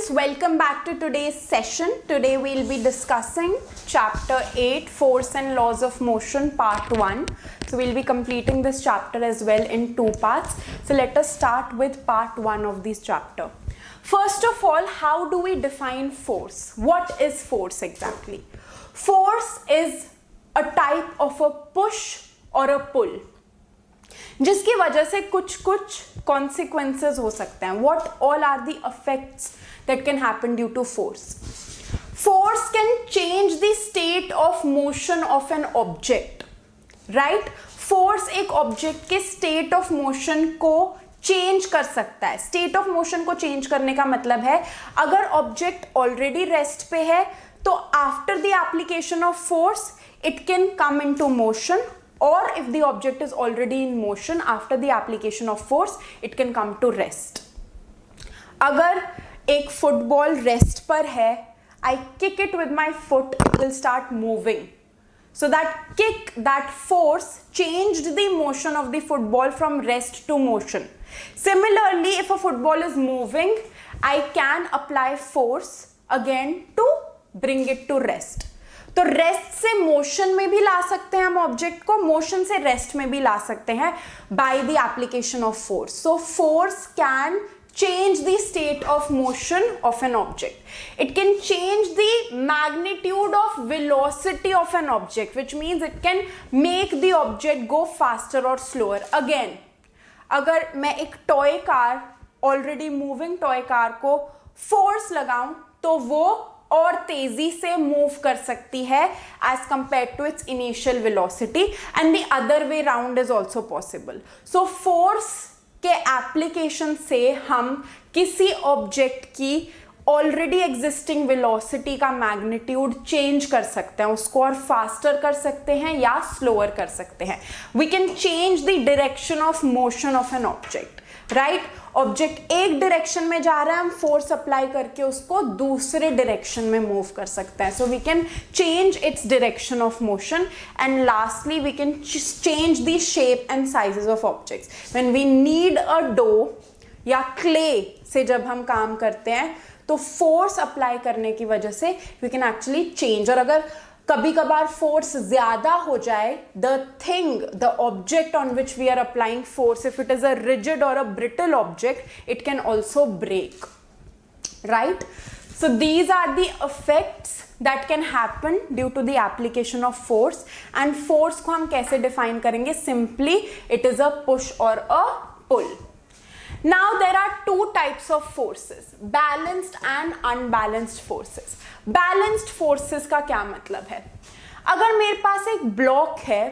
students, welcome back to today's session. Today we'll be discussing chapter 8, Force and Laws of Motion, part 1. So we'll be completing this chapter as well in 2 parts. So let us start with part 1 of this chapter. First of all, how do we define force? What is force exactly? Force is a type of a push or a pull, जिसकी वजह से कुछ consequences हो सकते हैं. What all are the effects that can happen due to force? Force can change the state of motion of an object, right? Force एक object के state of motion को change कर सकता है. State of motion को change करने का मतलब है अगर object already rest पे है तो after the application of force it can come into motion, or if the object is already in motion after the application of force it can come to rest. अगर एक football rest पर है, I kick it with my foot, it will start moving. So that kick, that force changed the motion of the football from rest to motion. Similarly, if a football is moving, I can apply force again to bring it to rest. तो rest से motion में भी ला सकते हैं हम object को, motion से rest में भी ला सकते हैं by the application of force. So force can change the state of motion of an object. It can change the magnitude of velocity of an object, which means it can make the object go faster or slower. Again, अगर मैं एक toy car, already moving toy car को force लगाऊं तो वो और तेजी से मूव कर सकती है as compared to its initial velocity, and the other way round is also possible. So force के एप्लीकेशन से हम किसी ऑब्जेक्ट की ऑलरेडी एग्जिस्टिंग वेलोसिटी का मैग्नीट्यूड चेंज कर सकते हैं, उसको और फास्टर कर सकते हैं या स्लोअर कर सकते हैं. We can change the direction of motion of an object, right? Object एक डायरेक्शन में जा रहा है, हम फोर्स अप्लाई करके उसको दूसरे डायरेक्शन में मूव कर सकते हैं. So we can change its direction of motion, and lastly we can change the shape and sizes of objects. When we need a dough या क्ले से जब हम काम करते हैं तो फोर्स अप्लाई करने की वजह से वी कैन एक्चुअली चेंज. और अगर कभी कभार फोर्स ज्यादा हो जाए, the thing, the object on which we are applying force, if it is a rigid और a brittle object, it can also break, right? So these are the effects that can happen due to the application of force. And force को हम कैसे define करेंगे? Simply it is a push or a pull. Now there are two types of forces, balanced and unbalanced forces. Balanced forces का क्या मतलब है? अगर मेरे पास एक ब्लॉक है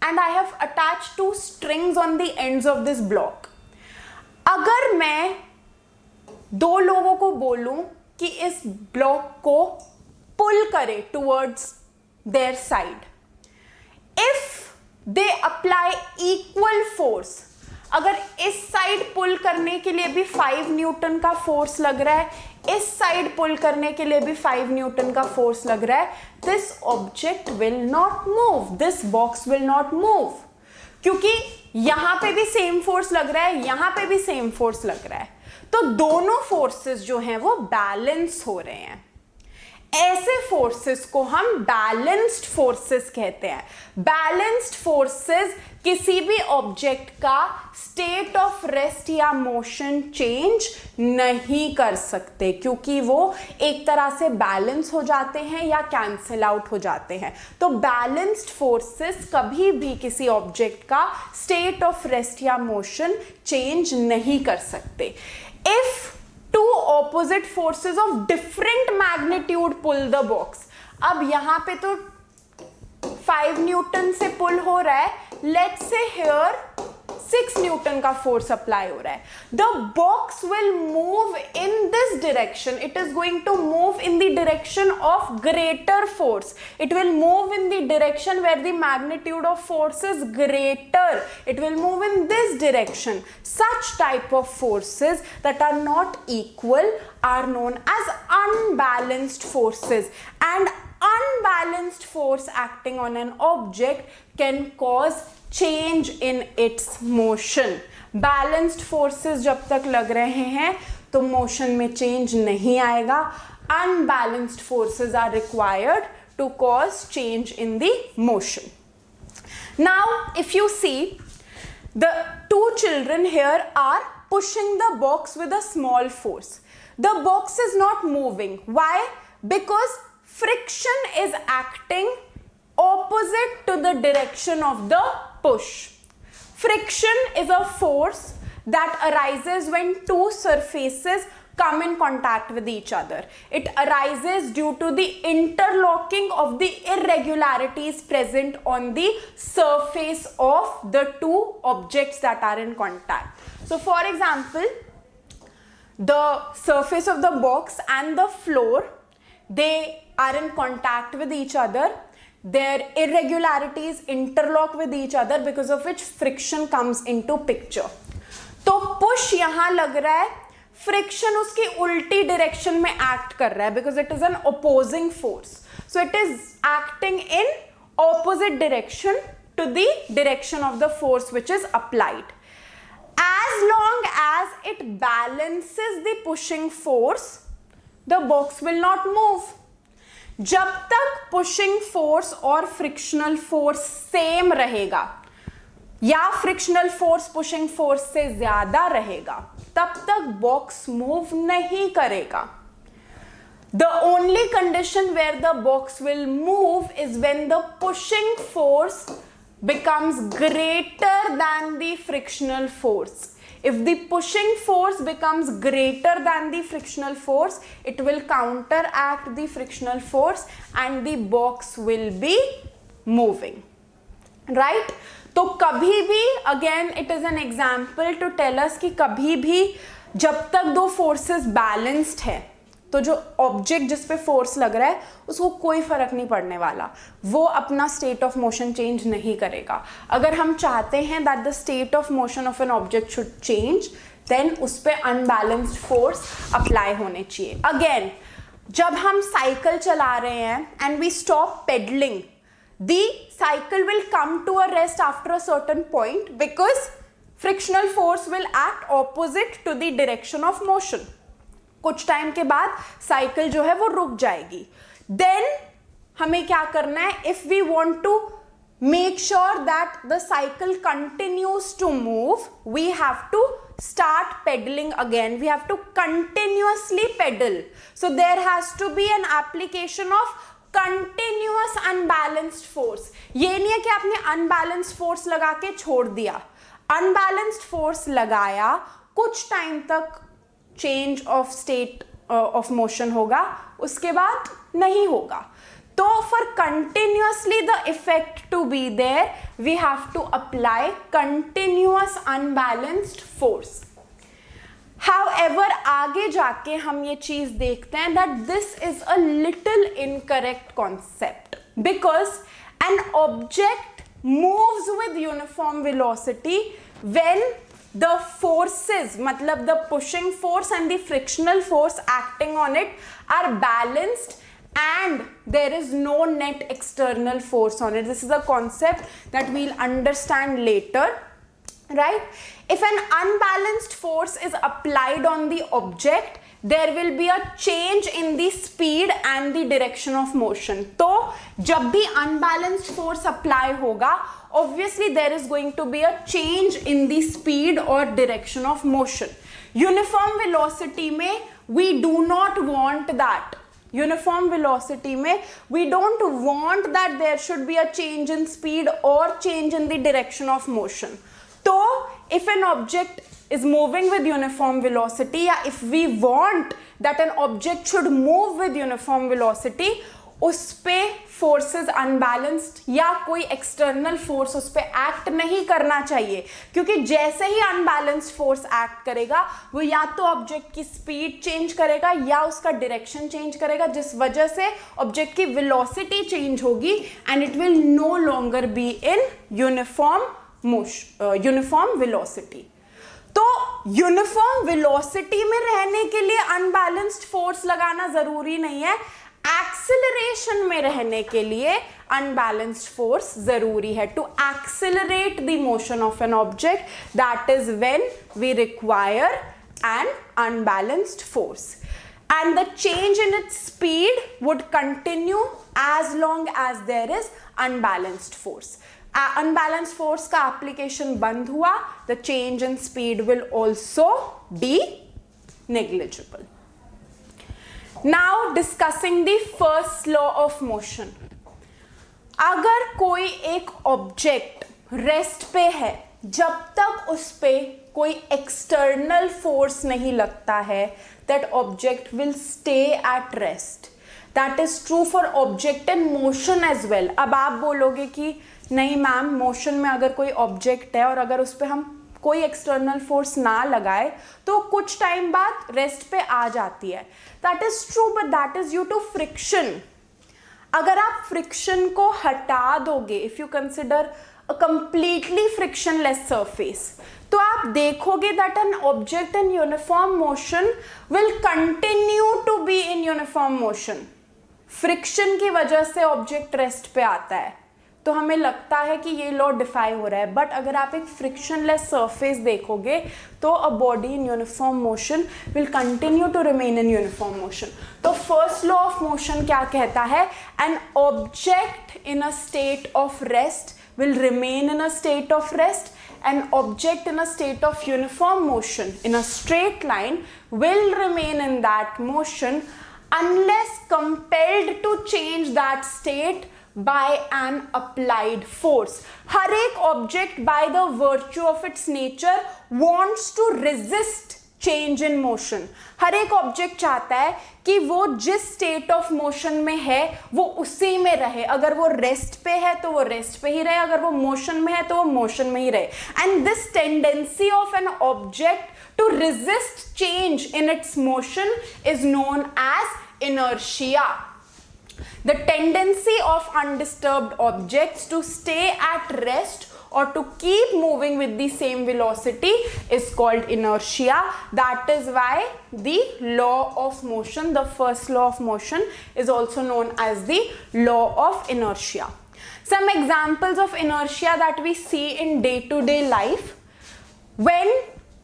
and I have attached two strings on the ends of this block, अगर मैं दो लोगों को बोलूं कि इस ब्लॉक को पुल करे towards their side, if they apply equal force, अगर इस साइड पुल करने के लिए भी 5 न्यूटन का फोर्स लग रहा है, इस साइड पुल करने के लिए भी 5 न्यूटन का फोर्स लग रहा है, this object will not move, this box will not move, क्योंकि यहां पे भी सेम फोर्स लग रहा है, यहां पे भी सेम फोर्स लग रहा है. तो दोनों फोर्सेस जो हैं वो बैलेंस हो रहे हैं. ऐसे फोर्सेस को हम बैलेंस्ड फोर्सेस कहते हैं. बैलेंस्ड फोर्सेस किसी भी ऑब्जेक्ट का स्टेट ऑफ रेस्ट या मोशन चेंज नहीं कर सकते, क्योंकि वो एक तरह से बैलेंस हो जाते हैं या कैंसिल आउट हो जाते हैं. तो बैलेंस्ड फोर्सेस कभी भी किसी ऑब्जेक्ट का स्टेट ऑफ रेस्ट या मोशन चेंज नहीं कर सकते. If two opposite forces of different magnitude pull the box, अब यहां पे तो 5 न्यूटन से पुल हो रहा है, लेट्स से हियर 6 न्यूटन का फोर्स अप्लाई हो रहा है. The box will move in this direction, it is going to move in the direction of greater force, it will move in the direction where the magnitude of force is greater, it will move in this direction. Such type of forces that are not equal are known as unbalanced forces, and unbalanced force acting on an object can cause change in its motion. Balanced forces जब तक लग रहे हैं तो motion में change नहीं आएगा. Unbalanced forces are required to cause change in the motion. Now if you see, the two children here are pushing the box with a small force. The box is not moving. Why? Because friction is acting opposite to the direction of the push. Friction is a force that arises when two surfaces come in contact with each other. It arises due to the interlocking of the irregularities present on the surface of the two objects that are in contact. So for example, the surface of the box and the floor, they are in contact with each other. Their irregularities interlock with each other, because of which friction comes into picture. तो push यहाँ लग रहा है, friction उसकी उल्टी direction में act कर रहा है, because it is an opposing force. So it is acting in opposite direction to the direction of the force which is applied. As long as it balances the pushing force, the box will not move. जब तक pushing force और frictional force same रहेगा या frictional force pushing force से ज्यादा रहेगा, तब तक बॉक्स मूव नहीं करेगा. The only condition where the box will move is when the pushing force becomes greater than the frictional force. If the pushing force becomes greater than the frictional force, it will counteract the frictional force and the box will be moving. Right? तो कभी भी, again it is an example to tell us कि कभी भी जब तक दो forces balanced है, तो जो ऑब्जेक्ट जिस पे फोर्स लग रहा है उसको कोई फर्क नहीं पड़ने वाला, वो अपना स्टेट ऑफ मोशन चेंज नहीं करेगा. अगर हम चाहते हैं that the state of motion of an object should change, then उस पर अनबैलेंस्ड फोर्स अप्लाई होने चाहिए. अगेन जब हम साइकिल चला रहे हैं and we stop pedalling, the cycle will come to a rest after a certain point because frictional force will act opposite to the direction of motion. कुछ time के बाद साइकिल जो है वो रुक जाएगी. Then हमें क्या करना है? If we want to make sure that the cycle continues to move, we have to start pedaling again. We have to continuously pedal. So there has to be an application of continuous unbalanced force. ये नहीं है कि आपने unbalanced force लगा के छोड़ दिया. Unbalanced force लगाया, कुछ टाइम तक change of state of motion होगा, उसके बाद नहीं होगा. तो for continuously the effect to be there, we have to apply continuous unbalanced force. However, आगे जाके हम ये चीज देखते हैं that this is a little incorrect concept, because an object moves with uniform velocity when the forces, मतलब the pushing force and the frictional force acting on it are balanced and there is no net external force on it. This is a concept that we'll understand later. Right? If an unbalanced force is applied on the object, there will be a change in the speed and the direction of motion. तो जब भी unbalanced force apply होगा, obviously there is going to be a change in the speed or direction of motion. Uniform velocity में we do not want that. Uniform velocity में we don't want that there should be a change in speed or change in the direction of motion. तो if an object is moving with uniform velocity, या if we want that an object should move with uniform velocity, उस पे forces unbalanced या कोई external force उस पे act नहीं करना चाहिए, क्योंकि जैसे ही अनबैलेंस्ड फोर्स एक्ट करेगा वो या तो ऑब्जेक्ट की स्पीड चेंज करेगा या उसका डायरेक्शन चेंज करेगा, जिस वजह से ऑब्जेक्ट की वेलोसिटी चेंज होगी and it will no longer be in uniform velocity. तो यूनिफॉर्म वेलोसिटी में रहने के लिए अनबैलेंस्ड फोर्स लगाना जरूरी नहीं है. एक्सेलरेशन में रहने के लिए अनबैलेंस्ड फोर्स जरूरी है. To accelerate the motion of an object, that is when we require an unbalanced force. And the change in its speed would continue as long as there is unbalanced force. Unbalanced force का application बंद हुआ, the change in speed will also be negligible. Now discussing the first law of motion. अगर कोई एक object rest पे है, जब तक उस पे कोई एक्सटर्नल फोर्स नहीं लगता है, that object will stay at rest. That is true for object in motion as well. अब आप बोलोगे कि नहीं मैम, मोशन में अगर कोई ऑब्जेक्ट है और अगर उस पर हम कोई एक्सटर्नल फोर्स ना लगाए तो कुछ टाइम बाद रेस्ट पे आ जाती है. That is true, but that is due to friction. अगर आप फ्रिक्शन को हटा दोगे, if you consider a completely frictionless surface, तो आप देखोगे that an object in uniform motion will continue to be in uniform motion. Friction की वजह से ऑब्जेक्ट रेस्ट पे आता है तो हमें लगता है कि ये लॉ डिफाई हो रहा है, बट अगर आप एक फ्रिक्शनलेस सरफेस देखोगे तो a body in uniform motion will continue to remain in uniform motion. तो फर्स्ट लॉ ऑफ मोशन क्या कहता है? An object in a state of rest will remain in a state of rest. An object in a state of uniform motion in a straight line will remain in that motion unless compelled to change that state by an applied force. हर एक object by the virtue of its nature wants to resist change in motion. हर एक object चाहता है कि वो जिस state of motion में है वो उसी में रहे. अगर वो रेस्ट पे है तो वो रेस्ट पे ही रहे, अगर वो मोशन में है तो वो मोशन में ही रहे. And this tendency of an object to resist change in its motion is known as inertia. The tendency of undisturbed objects to stay at rest or to keep moving with the same velocity is called inertia. That is why the law of motion, the first law of motion, is also known as the law of inertia. Some examples of inertia that we see in day-to-day life. When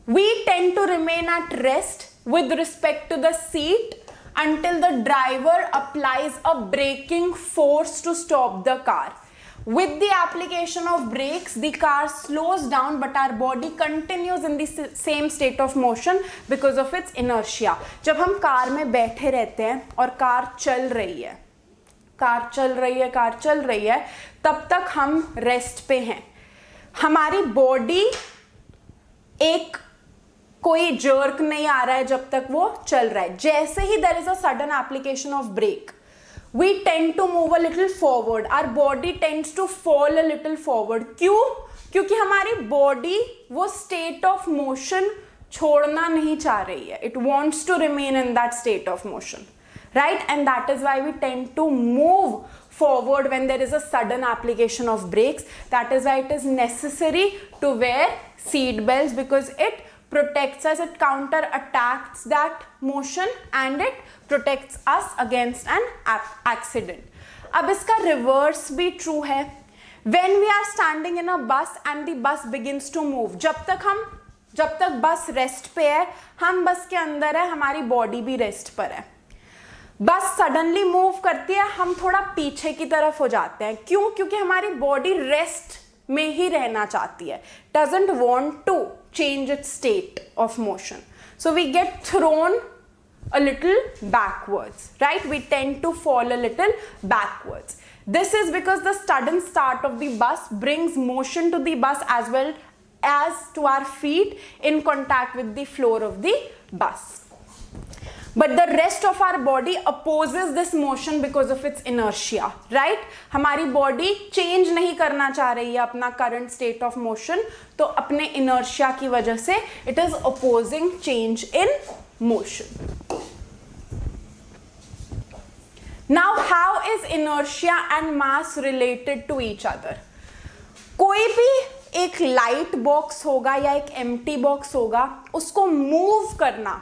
we tend to remain at rest with respect to the seat until the driver applies a braking force to stop the car. With the application of brakes, the car slows down, but our body continues in the same state of motion because of its inertia. जब हम car में बैठे रहते हैं और car चल रही है, कार चल रही है, तब तक हम रेस्ट पे हैं. हमारी बॉडी एक कोई जर्क नहीं आ रहा है जब तक वो चल रहा है. जैसे ही there is a sudden application of brake, we tend to move a little forward, our body tends to fall a little forward. क्यों? क्योंकि हमारी बॉडी वो state of motion छोड़ना नहीं चाह रही है. It wants to remain in that state of motion, right? And that is why we tend to move forward when there is a sudden application of brakes. That is why it is necessary to wear seat belts, because it protects us, it counter attacks that motion and it protects us against an accident. अब इसका reverse भी true है. When we are standing in a bus and the bus begins to move, जब तक बस rest पे है, हम बस के अंदर है, हमारी बॉडी भी रेस्ट पर है. बस सडनली मूव करती है, हम थोड़ा पीछे की तरफ हो जाते हैं. क्यों? क्योंकि हमारी बॉडी रेस्ट में ही रहना चाहती है, doesn't want to change its state of motion. So we get thrown a little backwards, right? We tend to fall a little backwards. This is because the sudden start of the bus brings motion to the bus as well as to our feet in contact with the floor of the bus. But the rest of our body opposes this motion because of its inertia, right? हमारी body change नहीं करना चाह रही है अपना current state of motion, तो अपने inertia की वजह से it is opposing change in motion. Now, how is inertia and mass related to each other? कोई भी एक light box होगा या एक empty box होगा, उसको move करना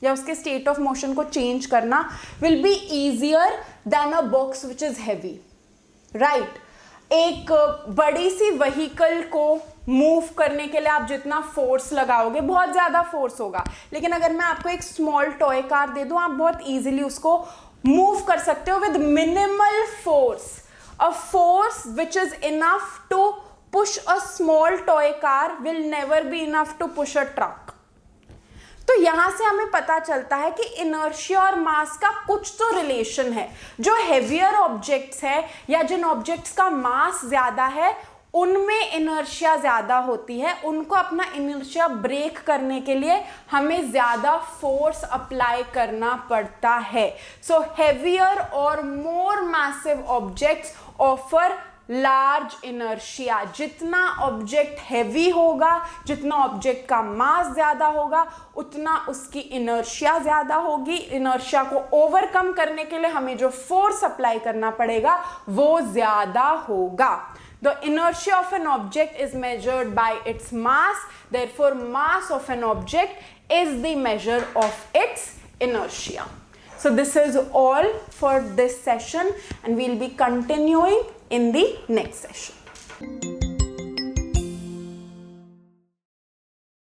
या उसके स्टेट ऑफ मोशन को चेंज करना will be easier than a box which is heavy, right? एक बड़ी सी व्हीकल को मूव करने के लिए आप जितना फोर्स लगाओगे बहुत ज़्यादा फोर्स होगा, लेकिन अगर मैं आपको एक स्मॉल टॉय कार दे दूँ, आप बहुत ईजिली उसको मूव कर सकते हो with minimal force. A force which is enough to push a small toy car will never be enough to push a truck. तो यहां से हमें पता चलता है कि इनर्शिया और मास का कुछ तो रिलेशन है. जो हेवियर ऑब्जेक्ट्स है या जिन ऑब्जेक्ट्स का मास ज्यादा है उनमें इनर्शिया ज्यादा होती है, उनको अपना इनर्शिया ब्रेक करने के लिए हमें ज्यादा फोर्स अप्लाई करना पड़ता है. सो हेवियर और more massive objects offer large inertia. जितना ऑब्जेक्ट हैवी होगा, जितना ऑब्जेक्ट का मास ज्यादा होगा, उतना उसकी इनर्शिया ज्यादा होगी. इनर्शिया को ओवरकम करने के लिए हमें जो फोर्स अप्लाई करना पड़ेगा वो ज्यादा होगा. The inertia of an object is measured by its mass. Therefore, mass of an object is the measure of its inertia. So this is all for this session, and we'll be continuing in the next session.